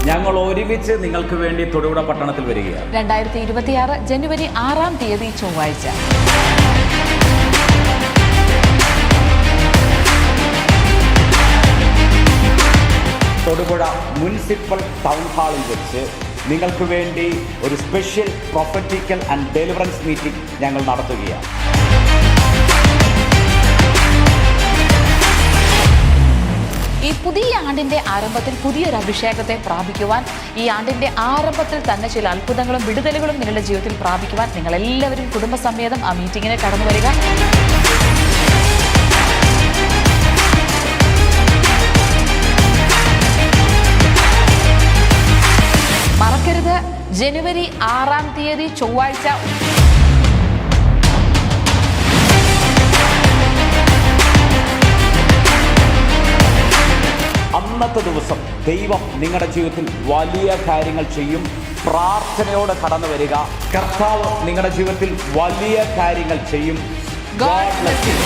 ഞങ്ങൾ ഒരുമിച്ച് നിങ്ങൾക്ക് വേണ്ടി തൊടുപുഴ പട്ടണത്തിൽ വരികയാണ്. 2026 ജനുവരി 6-ാം തീയതി ചൊവ്വാഴ്ച. തൊടുപുഴ മുനിസിപ്പൽ ടൗൺ ഹാളിൽ വെച്ച് നിങ്ങൾക്ക് വേണ്ടി ഒരു special prophetical and deliverance meeting ഞങ്ങൾ നടത്തുകയാണ്. ഈ പുതിയ ആണ്ടിന്റെ ആരംഭത്തിൽ പുതിയൊരു അഭിഷേകത്തെ പ്രാപിക്കുവാൻ, ഈ ആണ്ടിന്റെ ആരംഭത്തിൽ തന്നെ ചില അത്ഭുതങ്ങളും വിടുതലുകളും നിങ്ങളുടെ ജീവിതത്തിൽ പ്രാപിക്കുവാൻ നിങ്ങൾ എല്ലാവരും കുടുംബസമേതം ആ മീറ്റിങ്ങിന് കടന്നു വരിക. മറക്കരുത്, ജനുവരി 6-ാം തീയതി ചൊവ്വാഴ്ച. അന്നത്തെ ദിവസം ദൈവം നിങ്ങളുടെ ജീവിതത്തിൽ വലിയ കാര്യങ്ങൾ ചെയ്യും. പ്രാർത്ഥനയോടെ കടന്നു വരിക. കർത്താവ് നിങ്ങളുടെ ജീവിതത്തിൽ വലിയ കാര്യങ്ങൾ ചെയ്യും. God bless you.